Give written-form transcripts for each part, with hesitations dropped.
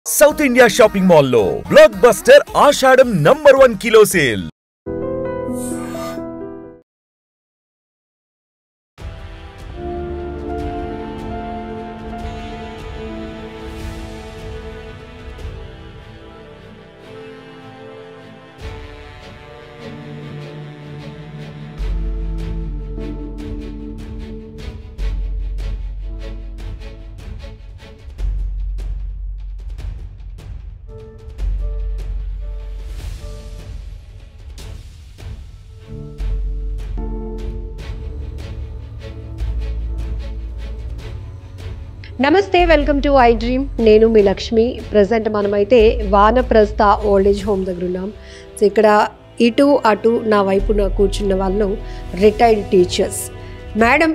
South India shopping మాల్లో block buster ఆషాఢం #1 kilo sale. నమస్తే, welcome to I dream. నేను మీ Lakshmi. Present మనమైతే వానప్రస్థ ఓల్డ్ ఏజ్ హోమ్ దగ్గర ఉన్నాం. సో ఇక్కడ ఇటు అటు నా వైపున కూర్చున్న వాళ్ళు రిటైర్డ్ టీచర్స్. మేడం,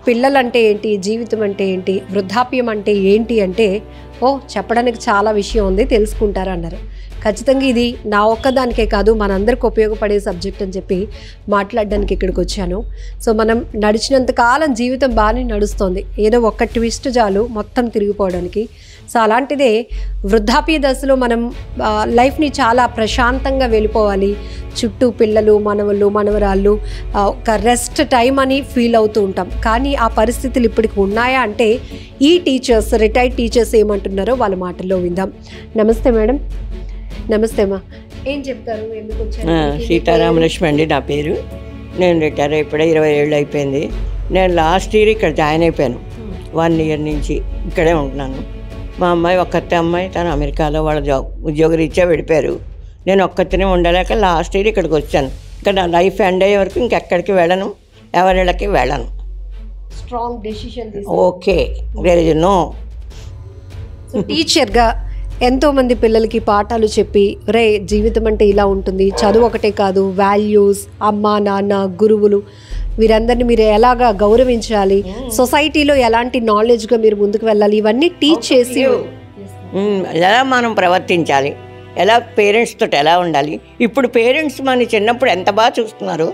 పిల్లలంటే ఏంటి, జీవితం అంటే ఏంటి, వృద్ధాప్యం అంటే ఏంటి అంటే చెప్పడానికి చాలా విషయం ఉంది, తెలుసుకుంటారన్నారు. ఖచ్చితంగా ఇది నా ఒక్కదానికే కాదు, మనందరికి ఉపయోగపడే సబ్జెక్ట్ అని చెప్పి మాట్లాడడానికి ఇక్కడికి వచ్చాను. సో మనం నడిచినంత కాలం జీవితం బాగానే నడుస్తుంది, ఏదో ఒక్క ట్విస్ట్ చాలు మొత్తం తిరిగిపోవడానికి. సో అలాంటిదే వృద్ధాప్య దశలో మనం లైఫ్ని చాలా ప్రశాంతంగా వెళ్ళిపోవాలి. చుట్టూ పిల్లలు, మనవళ్ళు, మనవరాళ్ళు, ఒక రెస్ట్ టైం అని ఫీల్ అవుతూ ఉంటాం. కానీ ఆ పరిస్థితులు ఇప్పటికి ఉన్నాయా అంటే ఈ టీచర్స్, రిటైర్డ్ టీచర్స్ ఏమంటున్నారో వాళ్ళ మాటల్లో విందాం. నమస్తే మేడం. నమస్తే అమ్మా. ఏం చెప్తారు, ఎందుకు వచ్చారు? సీతారామలక్ష్మి అండి నా పేరు. నేను రిటైర్ అయిపోయి 20 ఏళ్ళు అయిపోయింది. నేను లాస్ట్ ఇయర్ ఇక్కడ జాయిన్ అయిపోయాను. 1 ఇయర్ నుంచి ఇక్కడే ఉంటున్నాను. మా అమ్మాయి ఒక్కతే అమ్మాయి, తను అమెరికాలో వాళ్ళ ఉద్యోగరీత్యా వెళ్ళిపోయారు. నేను ఒక్కతినే ఉండలేక లాస్ట్ ఇయర్ ఇక్కడికి వచ్చాను. ఇక్కడ నా లైఫ్ ఎండ్ అయ్యే వరకు ఇంకెక్కడికి వెళ్ళను, ఎవరిళ్ళకి వెళ్ళను. Strong decision. Okay, there is no. టీచర్గా ఎంతోమంది పిల్లలకి పాఠాలు చెప్పి, రే జీవితం అంటే ఇలా ఉంటుంది, చదువు ఒకటే కాదు, వాల్యూస్, అమ్మ నాన్న, గురువులు, వీరందరినీ మీరు ఎలాగా గౌరవించాలి, సొసైటీలో ఎలాంటి నాలెడ్జ్గా మీరు ముందుకు వెళ్ళాలి, ఇవన్నీ టీచ్ చేసి ఎలా మనం ప్రవర్తించాలి, ఎలా పేరెంట్స్ తోటి ఎలా ఉండాలి. ఇప్పుడు పేరెంట్స్ మన చిన్నప్పుడు ఎంత బాగా చూస్తున్నారు,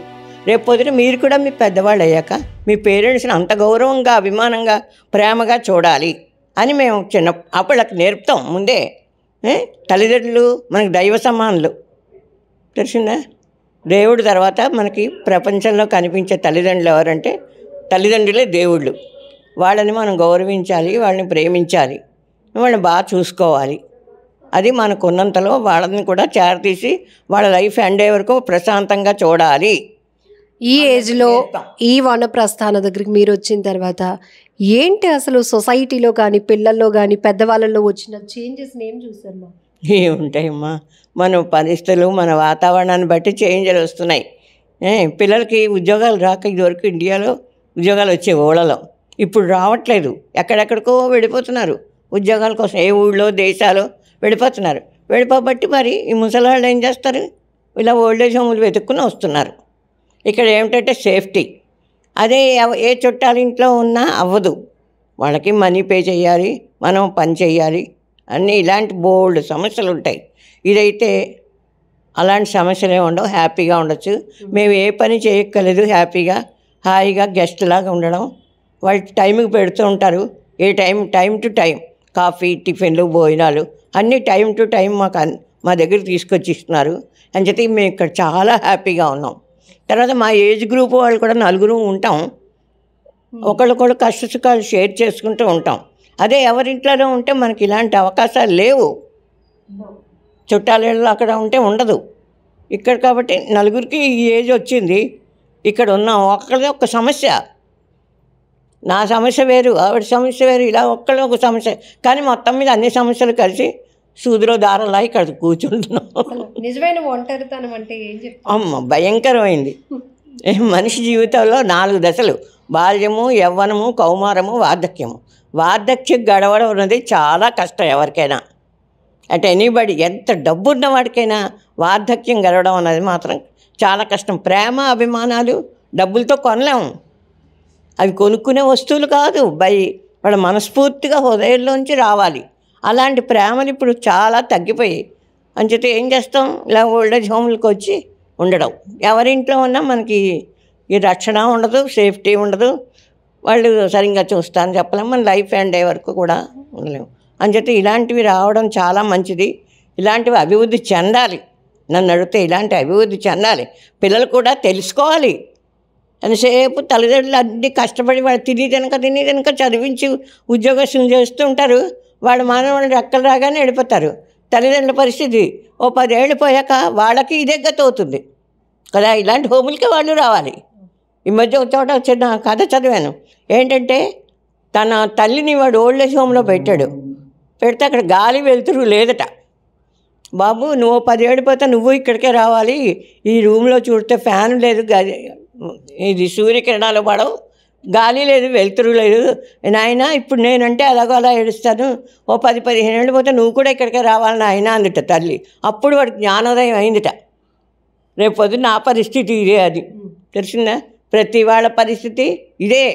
రేపు పొద్దున మీరు కూడా మీ పెద్దవాళ్ళు అయ్యాక మీ పేరెంట్స్ని అంత గౌరవంగా, అభిమానంగా, ప్రేమగా చూడాలి అని మేము అప్పటికి నేర్పుతాం ముందే. తల్లిదండ్రులు మనకి దైవ సమానులు, తెలిసిందా? దేవుడు తర్వాత మనకి ప్రపంచంలో కనిపించే తల్లిదండ్రులు ఎవరంటే తల్లిదండ్రులే దేవుళ్ళు. వాళ్ళని మనం గౌరవించాలి, వాళ్ళని ప్రేమించాలి, వాళ్ళని బాగా చూసుకోవాలి. అది మనకు ఉన్నంతలో వాళ్ళని కూడా చేరతీసి వాళ్ళ లైఫ్ ఎండ్ అయ్యే వరకు ప్రశాంతంగా చూడాలి. ఈ ఏజ్లో ఈ వనప్రస్థాన దగ్గరికి మీరు వచ్చిన తర్వాత ఏంటి అసలు సొసైటీలో కానీ, పిల్లల్లో కానీ, పెద్దవాళ్ళలో వచ్చిన చేంజెస్ని ఏం చూసారమ్మా? ఏముంటాయమ్మా, మన పరిస్థితులు, మన వాతావరణాన్ని బట్టి చేంజ్లు వస్తున్నాయి. పిల్లలకి ఉద్యోగాలు రాక ఇదివరకు ఇండియాలో ఉద్యోగాలు వచ్చే ఊళ్ళలో ఇప్పుడు రావట్లేదు, ఎక్కడెక్కడికో వెళ్ళిపోతున్నారు ఉద్యోగాల కోసం. ఏ ఊళ్ళో దేశాలు వెళ్ళిపోతున్నారు. వెళ్ళిపోబట్టి మరి ఈ ముసలాళ్ళు ఏం చేస్తారు, ఇలా ఓల్డేజ్ హోములు వెతుక్కుని వస్తున్నారు. ఇక్కడ ఏమిటంటే సేఫ్టీ, అదే ఏ చుట్టాల ఇంట్లో ఉన్నా అవ్వదు. వాళ్ళకి మనీ పే చేయాలి, మనం పని చేయాలి, అన్నీ ఇలాంటి బోల్డ్ సమస్యలు ఉంటాయి. ఇదైతే అలాంటి సమస్యలు ఏమి ఉండవు, హ్యాపీగా ఉండొచ్చు. మేము ఏ పని చేయక్కర్లేదు, హ్యాపీగా హాయిగా గెస్ట్ లాగా ఉండడం. వాళ్ళు టైంకి పెడుతూ ఉంటారు, ఏ టైం టు టైం కాఫీ, టిఫిన్లు, భోజనాలు అన్నీ టైం టు టైం మా దగ్గర తీసుకొచ్చి ఇస్తున్నారు. అని చెప్పి మేము ఇక్కడ చాలా హ్యాపీగా ఉన్నాం. తర్వాత మా ఏజ్ గ్రూప్ వాళ్ళు కూడా 4 ఉంటాం. ఒకళ్ళొకళ్ళు కష్ట సుఖాలు షేర్ చేసుకుంటూ ఉంటాం. అదే ఎవరింట్లోనే ఉంటే మనకి ఇలాంటి అవకాశాలు లేవు. చుట్టాలలో అక్కడ ఉంటే ఉండదు. ఇక్కడ కాబట్టి 4కి ఈ ఏజ్ వచ్చింది, ఇక్కడ ఉన్నాం. ఒక్కళ్ళది ఒక సమస్య, నా సమస్య వేరు, ఆవిడ సమస్య వేరు, ఇలా ఒక్కళ్ళది ఒక సమస్య. కానీ మొత్తం మీద అన్ని సమస్యలు కలిసి సూదిలో దారంలా ఇక్కడ కూర్చుంటున్నాం. నిజమైన ఒంటరితనం అంటే ఏం చెప్తారు? అమ్మ భయంకరమైంది. మనిషి జీవితంలో 4 దశలు: బాల్యము, యవ్వనము, కౌమారము, వార్ధక్యము. వార్ధక్యం గడవడం అనేది చాలా కష్టం ఎవరికైనా. అంటే ఎనీబడి, ఎంత డబ్బు ఉన్న వాడికైనా వార్ధక్యం గడవడం అనేది మాత్రం చాలా కష్టం. ప్రేమ, అభిమానాలు డబ్బులతో కొనలేము, అవి కొనుక్కునే వస్తువులు కాదు. వాళ్ళ మనస్ఫూర్తిగా హృదయంలోంచి రావాలి. అలాంటి ప్రేమలు ఇప్పుడు చాలా తగ్గిపోయాయి. అంచేత ఏం చేస్తాం, ఇలా ఓల్డేజ్ హోమ్లకు వచ్చి ఉండడం. ఎవరింట్లో ఉన్నా మనకి ఈ రక్షణ ఉండదు, సేఫ్టీ ఉండదు, వాళ్ళు సరిగ్గా చూస్తారని చెప్పలేము, మన లైఫ్ ఎండ్ అయ్యే వరకు కూడా ఉండలేము. అని చెప్పి ఇలాంటివి రావడం చాలా మంచిది. ఇలాంటివి అభివృద్ధి చెందాలి. నన్ను అడిగితే ఇలాంటి అభివృద్ధి చెందాలి. పిల్లలు కూడా తెలుసుకోవాలి. ఎంతసేపు తల్లిదండ్రులు అన్నీ కష్టపడి వాళ్ళు తిని తినక చదివించి ఉద్యోగస్తులు చేస్తూ ఉంటారు. వాళ్ళు మానవాళ్ళు రెక్కలు రాగానే వెళ్ళిపోతారు. తల్లిదండ్రుల పరిస్థితి ఓ 10 ఏళ్ళు పోయాక వాళ్ళకి ఇదే గతి అవుతుంది కదా. ఇలాంటి హోములకి వాళ్ళు రావాలి. ఈ మధ్య ఒక చోట చిన్న కథ చదివాను. ఏంటంటే తన తల్లిని వాడు ఓల్డ్ ఏజ్ హోమ్లో పెట్టాడు. పెడితే అక్కడ గాలి వెలుతురు లేదట. బాబు నువ్వు 10 ఏళ్ళు పోతే నువ్వు ఇక్కడికే రావాలి. ఈ రూమ్లో చూడితే ఫ్యాన్ లేదు, ఇది సూర్యకిరణాలు పడవు, గాలి లేదు, వెలుతురు లేదు. నాయన ఇప్పుడు నేనంటే అలాగో అలా ఏడుస్తాను. ఓ 10-15 ఏళ్ళు పోతే నువ్వు కూడా ఇక్కడికే రావాలి నాయన అందుట తల్లి. అప్పుడు వాడికి జ్ఞానోదయం అయిందిట. రేపు పొద్దున్న నా పరిస్థితి ఇదే. అది తెలిసిందా? ప్రతి వాళ్ళ పరిస్థితి ఇదే.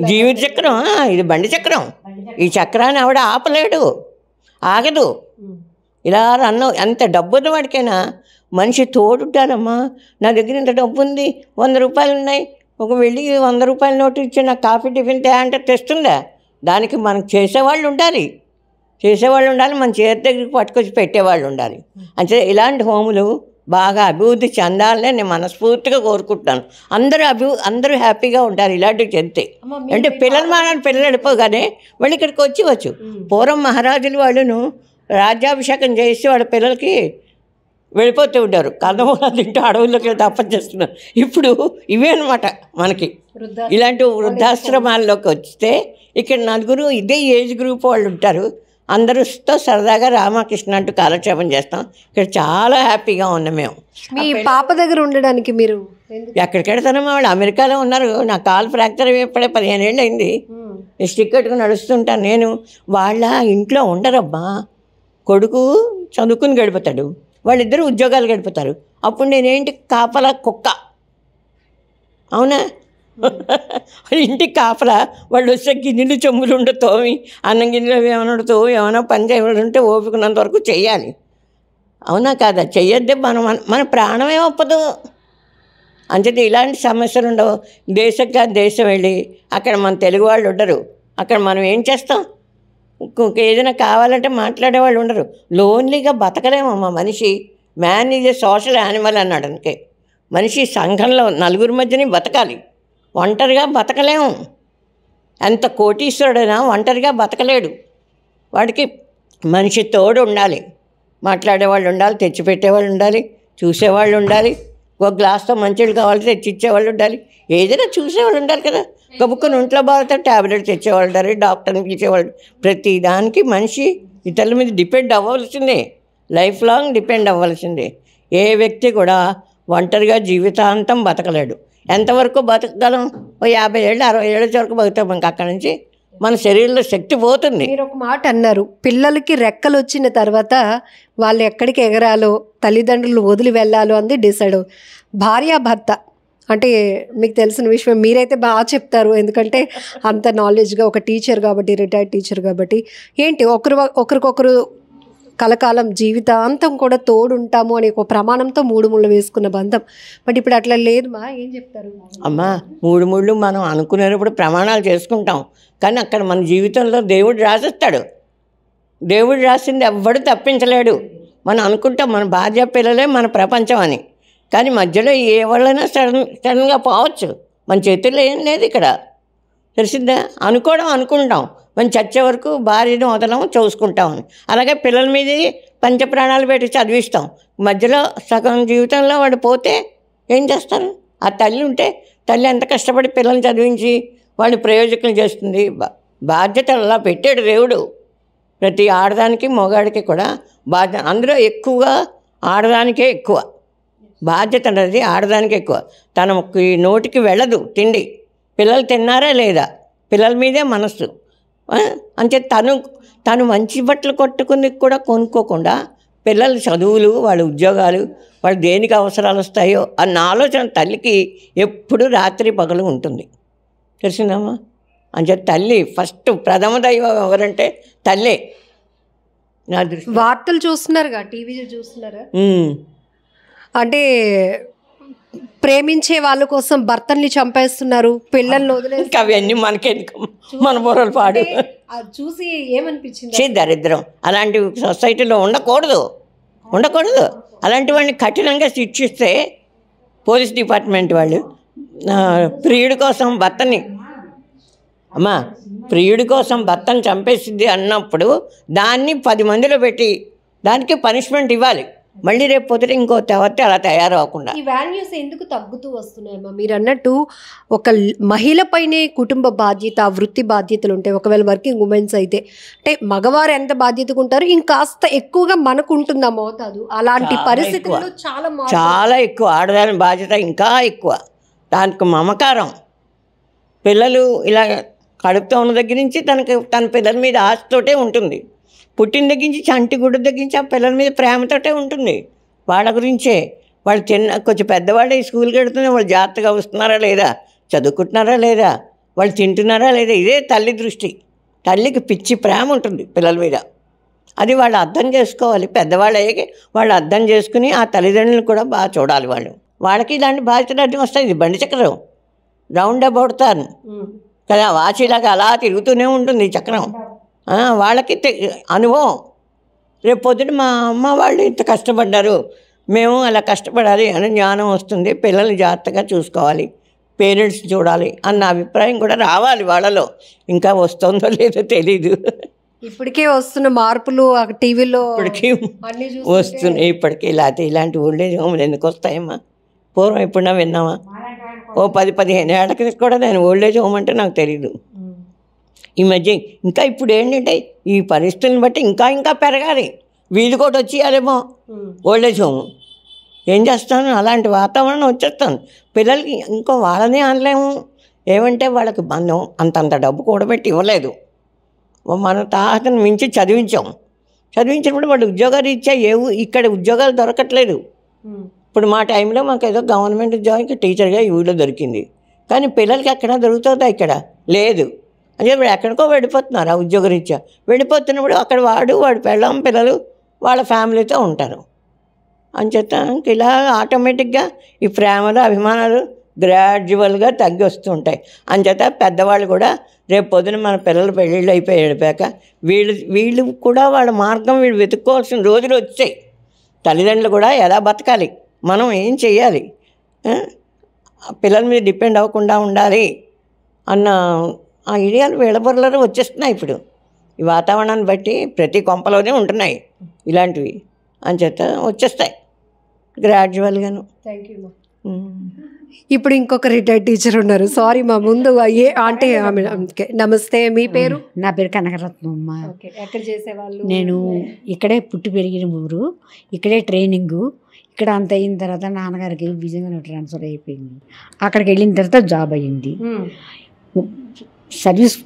జీవిత చక్రం, ఇది బండి చక్రం. ఈ చక్రాన్ని ఆవిడ ఆపలేడు, ఆగదు. ఇలా రన్ను. ఎంత డబ్బు ఉన్న వాడికైనా మనిషి తోడుంటానమ్మా. నా దగ్గర ఇంత డబ్బు ఉంది, 100 రూపాయలు ఉన్నాయి, ఒక వెళ్ళి 100 రూపాయల నోటు ఇచ్చి నాకు కాఫీ టిఫిన్ తే అంటే తెస్తుందా? దానికి మనకు చేసేవాళ్ళు ఉండాలి. మన చేతి దగ్గరికి పట్టుకొచ్చి పెట్టేవాళ్ళు ఉండాలి. అంటే ఇలాంటి హోములు బాగా అభివృద్ధి చెందాలని నేను మనస్ఫూర్తిగా కోరుకుంటున్నాను. అందరూ హ్యాపీగా ఉంటారు ఇలాంటివి చెందితే. అంటే పిల్లలు వెళ్ళిపోగానే వాళ్ళు ఇక్కడికి వచ్చి పూర్వం మహారాజులు వాళ్ళను రాజ్యాభిషేకం చేసి వాళ్ళ పిల్లలకి వెళ్ళిపోతూ ఉంటారు. కందమూలాలు తింటూ అడవుల్లోకి వెళ్తే చేస్తున్నారు. ఇప్పుడు ఇవే అనమాట మనకి. ఇలాంటి వృద్ధాశ్రమాల్లోకి వస్తే ఇక్కడ 4 ఇదే ఏజ్ గ్రూప్ వాళ్ళు ఉంటారు. అందరితో సరదాగా రామకృష్ణ అంటూ కాలక్షేపం చేస్తాం. ఇక్కడ చాలా హ్యాపీగా ఉన్నాం మేము. మీ పాప దగ్గర ఉండడానికి మీరు ఎక్కడికి వెళ్తానమ్మా? వాళ్ళు అమెరికాలో ఉన్నారు. నా కాలు ఫ్రాక్చర్ అయిపోయి 15 ఏళ్ళు అయింది. స్టిక్ కట్టుకుని నడుస్తుంటాను నేను. వాళ్ళ ఇంట్లో ఉండరమ్మా. కొడుకు చదువుకుని గడిపోతాడు, వాళ్ళిద్దరూ ఉద్యోగాలు గడిపోతారు. అప్పుడు నేనేంటి కాపలా కుక్క, అవునా? ఇంటికి కాపలా. వాళ్ళు వస్తే గిన్నెలు చెమ్ములు ఉండే తోమి, అన్నం గిన్నెలు ఏమైనా తోమి, ఏమైనా పని చేయమంటే ఓపికనంత వరకు చెయ్యాలి. అవునా కాదా? చెయ్యొద్దే. మన ప్రాణమే ఒప్పదు. అంతే. ఇలాంటి సమస్యలు ఉండవు. దేశం వెళ్ళి అక్కడ మన తెలుగు వాళ్ళు ఉండరు. అక్కడ మనం ఏం చేస్తాం? ఏదైనా కావాలంటే మాట్లాడేవాళ్ళు ఉండరు. లోన్లీగా బతకలేమమ్మా మనిషి. Man is a social animal అన్నాడు. అందుకే మనిషి సంఘంలో నలుగురి మధ్యని బతకాలి. ఒంటరిగా బతకలేము. ఎంత కోటీశ్వరుడైనా ఒంటరిగా బతకలేడు. వాడికి మనిషి తోడు ఉండాలి. మాట్లాడేవాళ్ళు ఉండాలి, తెచ్చిపెట్టేవాళ్ళు ఉండాలి, చూసేవాళ్ళు ఉండాలి. ఒక గ్లాస్తో మంచిళ్ళు కావాలి తెచ్చిచ్చేవాళ్ళు ఉండాలి. ఏదైనా చూసేవాళ్ళు ఉండాలి కదా. గబుక్కుని ఒంట్లో బాగుతే ట్యాబ్లెట్ తెచ్చేవాళ్ళు ఉండాలి, డాక్టర్ని పిలిచేవాళ్ళు. ప్రతి దానికి మనిషి ఇతరుల మీద డిపెండ్ అవ్వాల్సిందే. లైఫ్ లాంగ్ డిపెండ్ అవ్వాల్సిందే. ఏ వ్యక్తి కూడా ఒంటరిగా జీవితాంతం బతకలేడు. ఎంతవరకు బతకగలం? ఓ 50 ఏళ్ళు 60 ఏళ్ళ వరకు బతుకుతాం. మనకు అక్కడి నుంచి మన శరీరంలో శక్తి పోతుంది. మీరు ఒక మాట అన్నారు, పిల్లలకి రెక్కలు వచ్చిన తర్వాత వాళ్ళు ఎక్కడికి ఎగరాలో, తల్లిదండ్రులు వదిలి వెళ్ళాలో అంది డిసైడ్. భార్యాభర్త అంటే మీకు తెలిసిన విషయం, మీరైతే బాగా చెప్తారు ఎందుకంటే అంత నాలెడ్జ్గా ఒక టీచర్ కాబట్టి, రిటైర్డ్ టీచర్ కాబట్టి. ఏంటి ఒకరికొకరు కలకాలం జీవితాంతం కూడా తోడుంటాము అనే ఒక ప్రమాణంతో 3 ముళ్ళు వేసుకున్న బంధం. బట్ ఇప్పుడు అట్లా లేదు మా. ఏం చెప్తారు అమ్మా? 3 ముళ్ళు మనం అనుకునేటప్పుడు ప్రమాణాలు చేసుకుంటాం, కానీ అక్కడ మన జీవితంలో దేవుడు రాసిస్తాడు. దేవుడు రాసింది ఎవ్వడు తప్పించలేడు. మనం అనుకుంటాం మన భార్య పిల్లలే మన ప్రపంచం అని, కానీ మధ్యలో ఏ వాళ్ళైనా సడన్గా పోవచ్చు. మన చేతుల్లో ఏం లేదు ఇక్కడ. తెలిసిందా? అనుకుంటాం మనం చచ్చే వరకు భార్యను వదలం, చూసుకుంటామని. అలాగే పిల్లల మీద పంచప్రాణాలు పెట్టి చదివిస్తాం. మధ్యలో సగం జీవితంలో వాడు పోతే ఏం చేస్తారు? ఆ తల్లి ఉంటే తల్లి ఎంత కష్టపడి పిల్లల్ని చదివించి వాళ్ళు ప్రయోజకులు చేస్తుంది. బాధ్యత అలా పెట్టాడు దేవుడు. ప్రతి ఆడదానికి మగవాడికి కూడా బాధ్యత. అందులో ఎక్కువగా ఆడదానికే ఎక్కువ బాధ్యత అనేది. ఆడదానికే ఎక్కువ. తనకి నోటికి వెళ్ళదు తిండి. పిల్లలు తిన్నారా లేదా, పిల్లల మీదే మనస్సు. అంటే తను మంచి బట్టలు కొట్టుకుని కూడా కొనుక్కోకుండా పిల్లల చదువులు, వాళ్ళ ఉద్యోగాలు, వాళ్ళు దేనికి అవసరాలు వస్తాయో అన్న ఆలోచన తల్లికి ఎప్పుడు రాత్రి పగలు ఉంటుంది. తెలిసిందమ్మా? అంటే తల్లి ఫస్ట్ ప్రథమ దైవం ఎవరంటే తల్లే. నా దృష్టి వార్తలు చూస్తున్నారుగా, టీవీ చూస్తున్నారా? అంటే ప్రేమించే వాళ్ళ కోసం భర్తల్ని చంపేస్తున్నారు, పిల్లల్ని వదిలేసి. అవన్నీ మనకెందుకు, మన బుర్రలు పాడు. అది చూసి ఏమనిపించింది? దరిద్రం, అలాంటి సొసైటీలో ఉండకూడదు. అలాంటి వాడిని కఠినంగా శిక్షిస్తే పోలీస్ డిపార్ట్మెంట్ వాళ్ళు ప్రియుడి కోసం ప్రియుడి కోసం భర్తను చంపేసింది అన్నప్పుడు దాన్ని 10 మందిలో పెట్టి దానికి పనిష్మెంట్ ఇవ్వాలి. మళ్ళీ రేపు పొద్దుట ఇంకో తెవత్తే అలా తయారవకుండా. ఈ వాల్యూస్ ఎందుకు తగ్గుతూ వస్తున్నాయమ్మా? మీరు అన్నట్టు ఒక మహిళ పైనే కుటుంబ బాధ్యత, వృత్తి బాధ్యతలు ఉంటాయి. ఒకవేళ వర్కింగ్ ఉమెన్స్ అయితే అంటే మగవారు ఎంత బాధ్యతగా ఉంటారు, ఇంకాస్త ఎక్కువగా మనకు ఉంటుంది ఆ మోతాదు. అలాంటి పరిస్థితుల్లో చాలా ఎక్కువ ఆడదాని బాధ్యత ఇంకా ఎక్కువ. దానికి మమకారం, పిల్లలు ఇలా కడుపుతో ఉన్న దగ్గర నుంచి తన పిల్లల మీద ఆశతోటే ఉంటుంది. పుట్టిన దగ్గర నుంచి చంటి గుడ్డ దగ్గర నుంచి ఆ పిల్లల మీద ప్రేమతోటే ఉంటుంది. వాళ్ళ గురించే వాళ్ళు కొంచెం పెద్దవాళ్ళు స్కూల్కి వెళ్తున్నా వాళ్ళు జాగ్రత్తగా వస్తున్నారా లేదా, చదువుకుంటున్నారా లేదా, వాళ్ళు తింటున్నారా లేదా, ఇదే తల్లి దృష్టి. తల్లికి పిచ్చి ప్రేమ ఉంటుంది పిల్లల మీద. అది వాళ్ళు అర్థం చేసుకోవాలి. పెద్దవాళ్ళు అయ్యాక వాళ్ళు అర్థం చేసుకుని ఆ తల్లిదండ్రులను కూడా బాగా చూడాలి. వాళ్ళకి ఇలాంటి బాధ్యతలు అడ్డం వస్తాయి. ఇది బండి చక్రం, రౌండ్ అబౌట్ తాను కదా, వాచిలాగా అలా తిరుగుతూనే ఉంటుంది ఈ చక్రం. వాళ్ళకి అనుభవం. రేపు పొద్దున మా అమ్మ వాళ్ళు ఇంత కష్టపడ్డారు, మేము అలా కష్టపడాలి అని జ్ఞానం వస్తుంది. పిల్లల్ని జాగ్రత్తగా చూసుకోవాలి, పేరెంట్స్ చూడాలి అన్న అభిప్రాయం కూడా రావాలి వాళ్ళలో. ఇంకా వస్తుందో లేదో తెలీదు. ఇప్పటికే వస్తున్న మార్పులు టీవీలో ఇప్పటికీ వస్తున్నాయి. ఇప్పటికీ ఇలాంటి ఓల్డేజ్ హోమ్లు ఎందుకు వస్తాయమ్మా? పూర్వం ఎప్పుడన్నా విన్నామా? ఓ 10-15 ఏళ్ళకి కూడా నేను ఓల్డేజ్ హోమ్ అంటే నాకు తెలీదు. ఈ మధ్య ఇంకా ఇప్పుడు ఏంటంటే ఈ పరిస్థితులను బట్టి ఇంకా పెరగాలి. వీధి కూడా వచ్చేయాలేమో ఓల్డేజ్ హోమ్. ఏం చేస్తాను, అలాంటి వాతావరణం వచ్చేస్తాను. పిల్లలకి ఇంకో వాళ్ళనే అనలేము. ఏమంటే వాళ్ళకి మనం అంతంత డబ్బు కూడబెట్టి ఇవ్వలేదు. మన తాతను మించి చదివించినప్పుడు వాళ్ళు ఉద్యోగాలు ఇచ్చా ఇక్కడ ఉద్యోగాలు దొరకట్లేదు. ఇప్పుడు మా టైంలో మాకు ఏదో గవర్నమెంట్ ఉద్యోగానికి టీచర్గా ఈ ఊళ్ళో దొరికింది. కానీ పిల్లలకి ఎక్కడ దొరుకుతుందా? ఇక్కడ లేదు. అదే ఇప్పుడు ఎక్కడికో వెళ్ళిపోతున్నారు ఆ ఉద్యోగరీత్యా. వెళ్ళిపోతున్నప్పుడు అక్కడ వాడి పెళ్ళాం పిల్లలు వాళ్ళ ఫ్యామిలీతో ఉంటారు. అంచేత ఇలా ఆటోమేటిక్గా ఈ ప్రేమలు అభిమానాలు గ్రాడ్యువల్గా తగ్గి వస్తూ ఉంటాయి. అంచేత పెద్దవాళ్ళు కూడా రేపు పొద్దున మన పిల్లలు పెళ్ళిళ్ళు వెళ్ళిపోయాక వీళ్ళు కూడా వాళ్ళ మార్గం వీళ్ళు వెతుక్కోవాల్సిన రోజులు వచ్చాయి. తల్లిదండ్రులు కూడా ఎలా బతకాలి, మనం ఏం చెయ్యాలి, పిల్లల మీద డిపెండ్ అవ్వకుండా ఉండాలి అన్న ఆ ఐడియాలు వీళ్ళబొరలో వచ్చేస్తున్నాయి. ఇప్పుడు ఈ వాతావరణాన్ని బట్టి ప్రతి కొంపలోనే ఉంటున్నాయి ఇలాంటివి. అంచేత వచ్చేస్తాయి గ్రాడ్యువల్గాను. Thank you. ఇప్పుడు ఇంకొక రిటైర్డ్ టీచర్ ఉన్నారు. సారీ మా ముందు అంటే నమస్తే, మీ పేరు? నా పేరు కనకరత్నమ్మ. ఎక్కడ చేసేవాళ్ళు? నేను ఇక్కడే పుట్టి పెరిగిన ఊరు, ఇక్కడే ట్రైనింగు. ఇక్కడ అంత అయిన తర్వాత నాన్నగారికి విజయనగరం ట్రాన్స్ఫర్ అయిపోయింది. అక్కడికి వెళ్ళిన తర్వాత జాబ్ అయ్యింది.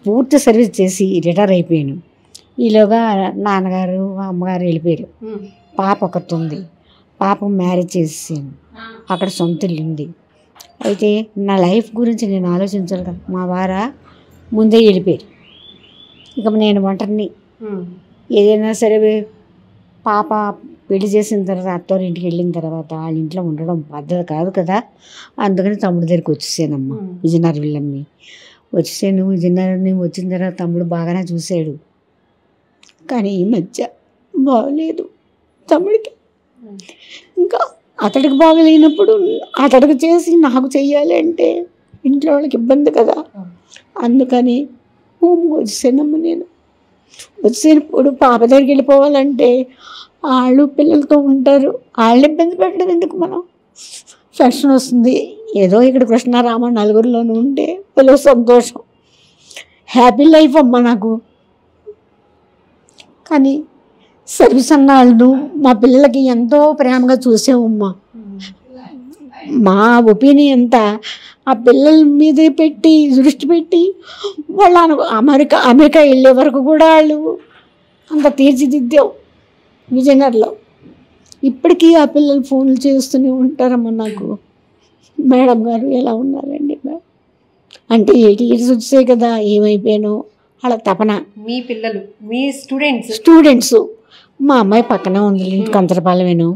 పూర్తి సర్వీస్ చేసి రిటైర్ అయిపోయాను. ఈలోగా నాన్నగారు అమ్మగారు వెళ్ళిపోయారు. పాప ఒకటి ఉంది. పాప మ్యారేజ్ చేసేసాను. అక్కడ సొంత ఇల్లు ఉంది. అయితే నా లైఫ్ గురించి నేను ఆలోచించాలి కదా. మా వారు ముందే వెళ్ళిపోయారు. ఇక నేను ఒంటరిని. ఏదైనా సరే పాప పెళ్లి చేసిన తర్వాత అత్తవారింటికి వెళ్ళిన తర్వాత వాళ్ళ ఇంట్లో ఉండడం పద్ధతి కాదు కదా. అందుకని తమ్ముడి దగ్గరికి వచ్చేసానమ్మా. విజయనగరం వెళ్ళమ్మి వచ్చేసాను. విజయనగరం వచ్చిన తర్వాత తమ్ముడు బాగానే చూశాడు. కానీ ఈ మధ్య బాగలేదు తమ్ముడికి. ఇంకా అతడికి బాగలేనప్పుడు అతడికి చేసి నాకు చెయ్యాలి అంటే ఇంట్లో వాళ్ళకి ఇబ్బంది కదా. అందుకని వచ్చేసానమ్మ. నేను వచ్చేసినప్పుడు పాప దగ్గరికి వెళ్ళిపోవాలంటే వాళ్ళు పిల్లలతో ఉంటారు, వాళ్ళు ఇబ్బంది పెట్టడం ఎందుకు? మనం ఫ్యాషన్ వస్తుంది. ఏదో ఇక్కడ కృష్ణారామ నలుగురిలోనూ ఉంటే పిల్లలు సంతోషం, హ్యాపీ లైఫ్ అమ్మ నాకు. కానీ సర్వీస్ అన్నాళ్ళు మా పిల్లలకి ఎంతో ప్రేమగా చూసామమ్మా. మా ఒపీనియన్ అంతా ఆ పిల్లల మీదే పెట్టి దృష్టి పెట్టి వాళ్ళు అమెరికా వెళ్ళే వరకు కూడా వాళ్ళు అంత తీర్చిదిద్దాం విజయనగరంలో. ఇప్పటికీ ఆ పిల్లలు ఫోన్లు చేస్తూనే ఉంటారమ్మా నాకు. మేడం గారు ఎలా ఉన్నారండి అంటే 8 years వచ్చాయి కదా, ఏమైపోయాను వాళ్ళ తపన. మీ పిల్లలు మీ స్టూడెంట్స్ మా అమ్మాయి పక్కనే ఉంది, కంచరపాలెమేను.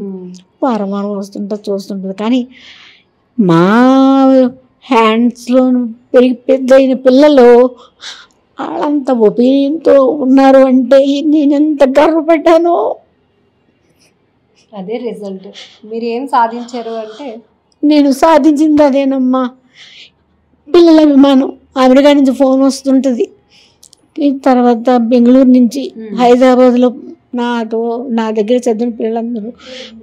వారం వస్తుంటుంది చూస్తుంటుంది. కానీ మా హ్యాండ్స్లో పెద్ద అయిన పిల్లలు వాళ్ళంత ఒపీనియన్తో ఉన్నారు అంటే నేను ఎంత గర్వపడ్డానో. అదే రిజల్ట్. మీరు ఏం సాధించారు అంటే నేను సాధించింది అదేనమ్మా, పిల్లల అభిమానం. అమెరికా నుంచి ఫోన్ వస్తుంటుంది, తర్వాత బెంగళూరు నుంచి హైదరాబాద్లో నా దగ్గర చదివిన పిల్లలందరూ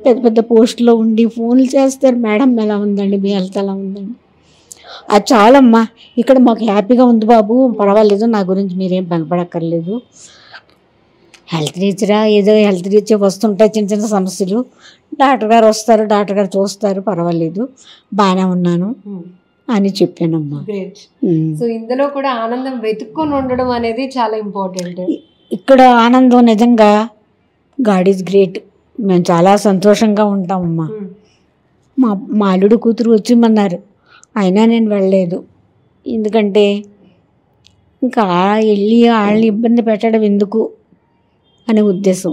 పెద్ద పెద్ద పోస్టులో ఉండి ఫోన్లు చేస్తారు, మేడం ఎలా ఉందండి, మీ హెల్త్ ఎలా ఉందండి. అది చాలమ్మా, ఇక్కడ మాకు హ్యాపీగా ఉంది బాబు, పర్వాలేదు, నా గురించి మీరేం బెంగపడక్కర్లేదు. హెల్త్ రీత్యా ఏదో హెల్త్ రీత్యా వస్తుంటాయి చిన్న చిన్న సమస్యలు, డాక్టర్ గారు వస్తారు, డాక్టర్ గారు చూస్తారు, పర్వాలేదు, బాగానే ఉన్నాను అని చెప్పానమ్మా. గ్రేట్. సో ఇందులో కూడా ఆనందం వెతుక్కొని ఉండడం అనేది చాలా ఇంపార్టెంట్. ఇక్కడ ఆనందం నిజంగా గాడ్ ఈజ్ గ్రేట్. మేము చాలా సంతోషంగా ఉంటామమ్మా. మా అల్లుడు కూతురు వచ్చిమన్నారు, అయినా నేను వెళ్ళలేదు. ఎందుకంటే ఇంకా వెళ్ళి వాళ్ళని ఇబ్బంది పెట్టడం ఎందుకు అనే ఉద్దేశం.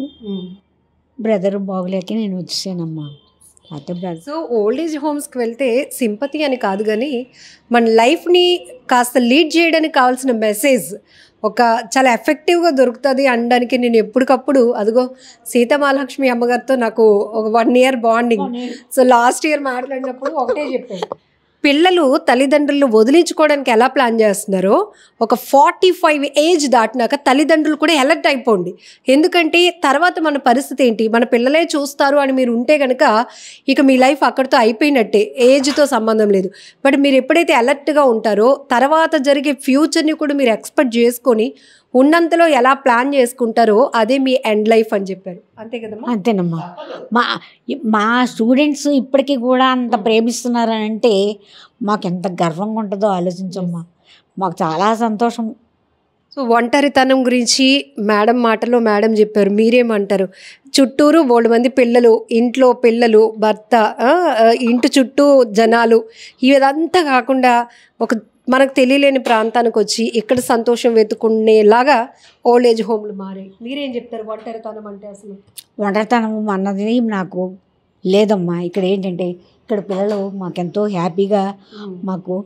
బ్రదర్ బాగోలేక నేను వచ్చేసానమ్మా. సో ఓల్డ్ ఏజ్ హోమ్స్కి వెళ్తే సింపతి అని కాదు, కానీ మన లైఫ్ని కాస్త లీడ్ చేయడానికి కావాల్సిన మెసేజ్ ఒక చాలా ఎఫెక్టివ్గా దొరుకుతుంది అనడానికి నేను ఎప్పటికప్పుడు అదిగో సీతామహాలక్ష్మి అమ్మగారితో నాకు ఒక 1 year bonding. So last year మాట్లాడినప్పుడు ఒకటే చెప్పాను, పిల్లలు తల్లిదండ్రులు వదిలించుకోవడానికి ఎలా ప్లాన్ చేస్తున్నారో ఒక 45 ఏజ్ దాటినాక తల్లిదండ్రులు కూడా అలర్ట్ అయిపోండి. ఎందుకంటే తర్వాత మన పరిస్థితి ఏంటి, మన పిల్లలే చూస్తారు అని మీరు ఉంటే కనుక ఇక మీ లైఫ్ అక్కడితో అయిపోయినట్టే, ఏజ్తో సంబంధం లేదు. బట్ మీరు ఎప్పుడైతే అలర్ట్గా ఉంటారో తర్వాత జరిగే ఫ్యూచర్ని కూడా మీరు ఎక్స్పెక్ట్ చేసుకొని ఉన్నంతలో ఎలా ప్లాన్ చేసుకుంటారో అదే మీ ఎండ్ లైఫ్ అని చెప్పారు. అంతే కదమ్మా? అంతేనమ్మా. మా స్టూడెంట్స్ ఇప్పటికీ కూడా అంత ప్రేమిస్తున్నారని అంటే మాకు ఎంత గర్వంగా ఉంటుందో ఆలోచించమ్మా. మాకు చాలా సంతోషం. సో ఒంటరితనం గురించి మేడం మాటలో మేడం చెప్పారు, మీరేమంటారు? చుట్టూరు 3 మంది పిల్లలు, ఇంట్లో పిల్లలు, భర్త, ఇంటి చుట్టూ జనాలు, ఇదంతా కాకుండా ఒక మనకు తెలియలేని ప్రాంతానికి వచ్చి ఇక్కడ సంతోషం వెతుకునేలాగా ఓల్డ్ ఏజ్ హోమ్లు మారాయి. మీరేం చెప్తారు ఒంటరితనం అంటే? అసలు ఒంటరితనం అన్నది నాకు లేదమ్మా. ఇక్కడ ఏంటంటే ఇక్కడ పిల్లలు మాకెంతో హ్యాపీగా, మాకు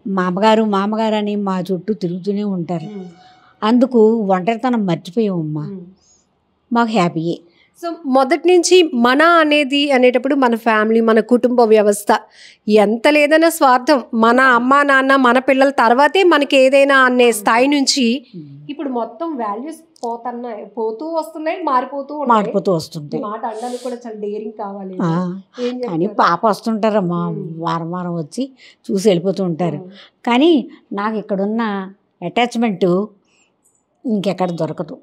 మా మామగారు అని మా చుట్టూ తిరుగుతూనే ఉంటారు. అందుకు ఒంటరితనం మర్చిపోయామమ్మా, మాకు హ్యాపీయే. సో మొదటి నుంచి మన అనేటప్పుడు మన ఫ్యామిలీ, మన కుటుంబ వ్యవస్థ ఎంత లేదన్నా స్వార్థం, మన అమ్మ నాన్న మన పిల్లల తర్వాతే మనకి ఏదైనా అనే స్థాయి నుంచి ఇప్పుడు మొత్తం వాల్యూస్ పోతూ వస్తున్నాయి, మారిపోతూ వస్తుంది. మాట అనడానికి కూడా చాలా డేరింగ్ కావాలి. కానీ పాప వస్తుంటారమ్మా, వారం వారం వచ్చి చూసి వెళ్ళిపోతూ ఉంటారు. కానీ నాకు ఇక్కడున్న అటాచ్మెంటు ఇంకెక్కడ దొరకదు,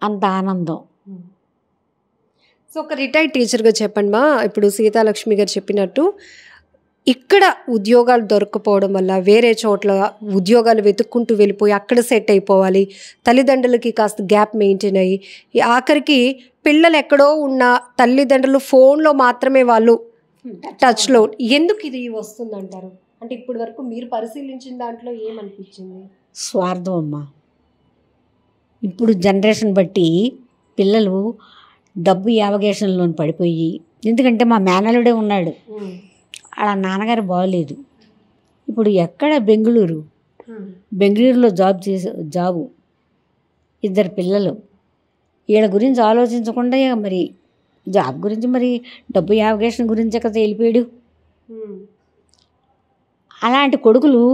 అంత ఆనందం. సో ఒక రిటైర్డ్ టీచర్గా చెప్పండి మా, ఇప్పుడు సీతాలక్ష్మి గారు చెప్పినట్టు ఇక్కడ ఉద్యోగాలు దొరకపోవడం వల్ల వేరే చోట్ల ఉద్యోగాలు వెతుక్కుంటూ వెళ్ళిపోయి అక్కడ సెట్ అయిపోవాలి, తల్లిదండ్రులకి కాస్త గ్యాప్ మెయింటైన్ అయ్యి ఆఖరికి పిల్లలు ఎక్కడో ఉన్న తల్లిదండ్రులు ఫోన్లో మాత్రమే వాళ్ళు టచ్లో, ఎందుకు ఇది వస్తుందంటారు? అంటే ఇప్పటి వరకు మీరు పరిశీలించిన దాంట్లో ఏమనిపించింది? స్వార్థం అమ్మా. ఇప్పుడు జనరేషన్ బట్టి పిల్లలు డబ్బు యావగేషన్లో పడిపోయి, ఎందుకంటే మా మేనలుడే ఉన్నాడు, అలా నాన్నగారు బాగోలేదు. ఇప్పుడు ఎక్కడ బెంగళూరులో జాబు 2 పిల్లలు, వీళ్ళ గురించి ఆలోచించకుండా మరి జాబ్ గురించి, మరి డబ్బు యావగేషన్ గురించే కదా వెళ్ళిపోయాడు. అలాంటి కొడుకులు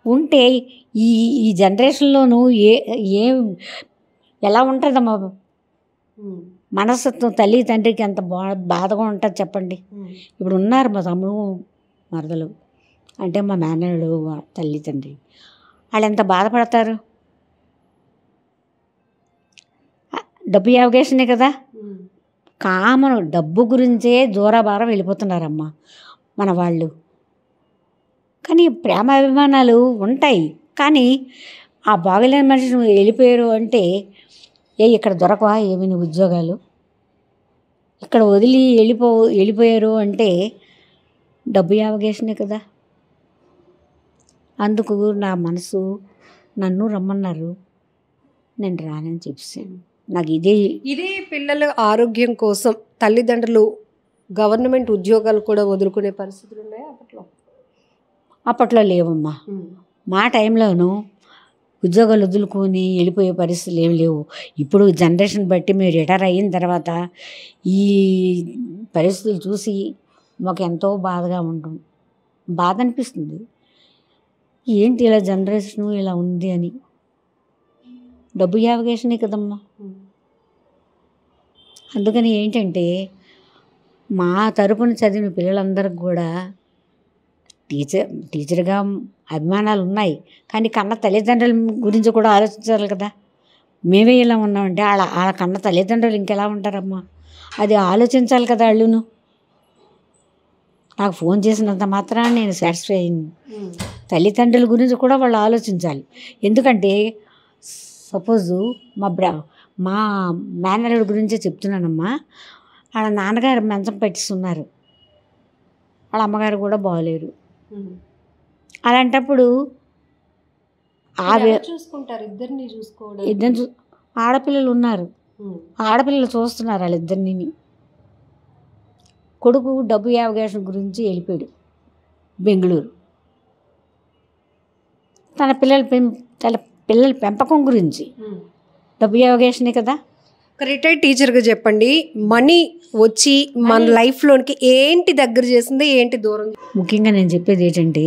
ఉంటే ఈ జనరేషన్లోనూ ఎలా ఉంటుందమ్మా మనస్తత్వం? తల్లి తండ్రికి ఎంత బాధగా ఉంటుంది చెప్పండి. ఇప్పుడు ఉన్నారు మా తమ్ముడు మరదలు, అంటే మా మేనల్లుడు తల్లి తండ్రి, వాళ్ళు ఎంత బాధపడతారు? డబ్బు యావగేషనే కదా, కామను డబ్బు గురించే దూరాభారం వెళ్ళిపోతున్నారమ్మా మన వాళ్ళు. కానీ ప్రేమ అభిమానాలు ఉంటాయి, కానీ ఆ బాగలేని మనిషి వెళ్ళిపోయారు అంటే ఇక్కడ దొరకవా ఏమైనా ఉద్యోగాలు? ఇక్కడ వదిలి వెళ్ళిపోయారు అంటే డబ్బు యావగేషనే కదా. అందుకు నా మనసు నన్ను రమ్మన్నారు, నేను రానని చెప్పాను. నాకు ఇదే పిల్లల ఆరోగ్యం కోసం తల్లిదండ్రులు గవర్నమెంట్ ఉద్యోగాలు కూడా వదులుకునే పరిస్థితులు ఉన్నాయా అప్పట్లో? అప్పట్లో లేవమ్మా. మా టైంలోనూ ఉద్యోగాలు వదులుకొని వెళ్ళిపోయే పరిస్థితులు ఏమి లేవు. ఇప్పుడు జనరేషన్ బట్టి మేము రిటైర్ అయిన తర్వాత ఈ పరిస్థితులు చూసి మాకు ఎంతో బాధగా ఉంటుంది. బాధ అనిపిస్తుంది, ఏంటి ఇలా జనరేషను ఇలా ఉంది అని. డబ్బు యావగేషనే కదమ్మా. అందుకని ఏంటంటే మా తరపున చదివిన పిల్లలందరికి కూడా టీచర్గా అభిమానాలు ఉన్నాయి, కానీ కన్న తల్లిదండ్రుల గురించి కూడా ఆలోచించాలి కదా. మేమే ఇలా ఉన్నామంటే వాళ్ళ కన్న తల్లిదండ్రులు ఇంకెలా ఉంటారమ్మా, అది ఆలోచించాలి కదా. వాళ్ళును నాకు ఫోన్ చేసినంత మాత్రాన నేను సాటిస్ఫై అయింది. తల్లిదండ్రుల గురించి కూడా వాళ్ళు ఆలోచించాలి. ఎందుకంటే సపోజు మా మేనల్లుడి గురించే చెప్తున్నానమ్మా. వాళ్ళ నాన్నగారు మంచం పెట్టిస్తున్నారు, వాళ్ళ అమ్మగారు కూడా బాగలేరు. అలాంటప్పుడు చూసుకుంటారు, ఇద్దరు ఆడపిల్లలు ఉన్నారు, ఆడపిల్లలు చూస్తున్నారు వాళ్ళిద్దరిని. కొడుకు డబ్బు యావగేషన్ గురించి వెళ్ళిపోయాడు బెంగళూరు. తన పిల్లల పెంపకం గురించి డబ్బు యావగేషనే కదా. ఒక రిటైర్డ్ టీచర్గా చెప్పండి, మనీ వచ్చి మన లైఫ్లోనికి ఏంటి దగ్గర చేసింది, ఏంటి దూరం? ముఖ్యంగా నేను చెప్పేది ఏంటంటే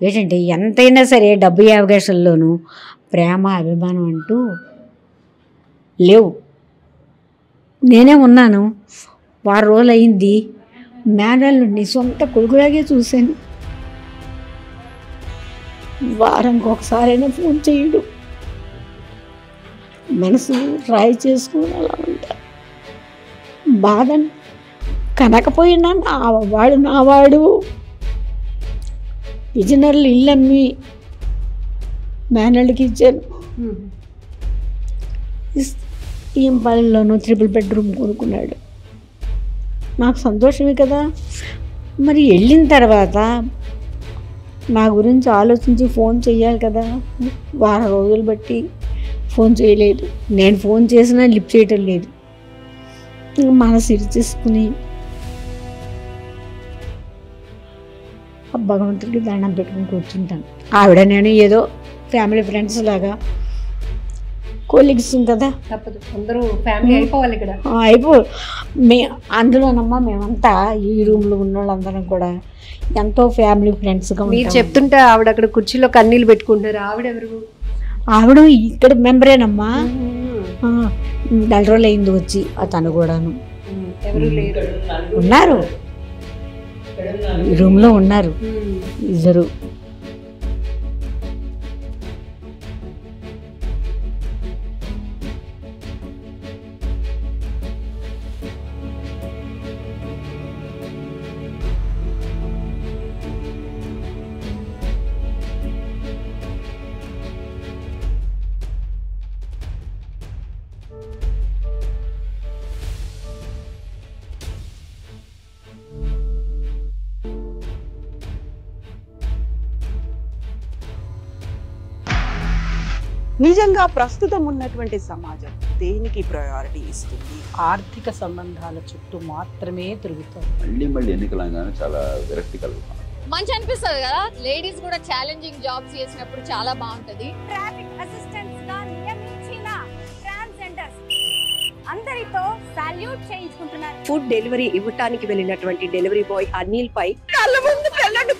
ఏంటంటే ఎంతైనా సరే డబ్బు యావగేషన్లోనూ ప్రేమ అభిమానం అంటూ లేవు. నేనే ఉన్నాను, వారం రోజులు అయింది, మేనల్లుడిని సొంత కొడుకులాగే చూశాను. వారంకి ఒకసారైనా ఫోన్ చేయడు, మనసు రాయి చేసుకుని అలా ఉంటా. బాధను కనకపోయినా నావాడు విజయనగరంలో ఇల్లు అమ్మి మేనల్లుడికి ఇచ్చాను. ఈంపల్లిలోనూ 3 బెడ్రూమ్ కొనుక్కున్నాడు. నాకు సంతోషమే కదా. మరి వెళ్ళిన తర్వాత నా గురించి ఆలోచించి ఫోన్ చేయాలి కదా. వారం రోజులు బట్టి ఫోన్ చేయలేదు, నేను ఫోన్ చేసినా లిఫ్ట్ చేయటం లేదు. మనసు ఇరిచేసుకుని భగవంతుడికి దండం పెట్టుకుని కూర్చుంటాను. ఆవిడ నేను ఏదో ఫ్యామిలీ ఫ్రెండ్స్ లాగా, కోలీగ్స్ కదా, తప్పదు, అందరూ ఫ్యామిలీ అయిపోవాలి ఇక్కడ. అందులోనమ్మా మేమంతా ఈ రూమ్లో ఉన్న వాళ్ళందరం కూడా ఎంతో ఫ్యామిలీ ఫ్రెండ్స్గా. మీరు చెప్తుంటే ఆవిడ అక్కడ కుర్చీలో కన్నీళ్ళు పెట్టుకుంటారు. ఆవిడెవరు? ఆవిడ ఇక్కడ మెంబరేనమ్మా. 4 రోజులు అయింది వచ్చి. తను కూడాను ఎవరు లేరు, ఉన్నారు ఈ రూమ్లో ఉన్నారు ఇద్దరు. నిజంగా ప్రస్తుతం ఉన్నటువంటి సమాజం దేనికి ప్రయారిటీ ఇస్తుంది? ఆర్థిక సంబంధాల చుట్టూ మాత్రమే తిరుగుతారు. మళ్ళీ ఎన్నికలంగానే చాలా విరక్తి కలుగుతాం. మంచి అనిపిస్తుంది కదా, లేడీస్ కూడా ఛాలెంజింగ్ జాబ్స్ చేసినప్పుడు చాలా బాగుంటది. ట్రాఫిక్ అసిస్టెంట్స్ గా నియమించిన ట్రాన్స్జెండర్స్ అందరితో సాల్యూట్ చేయించుకుంటున్నారు. ఫుడ్ డెలివరీ ఇవ్వటానికి వెళ్ళినటువంటి డెలివరీ బాయ్ అనిల్ పై కళ్ళ ముందు పెళ్ళండి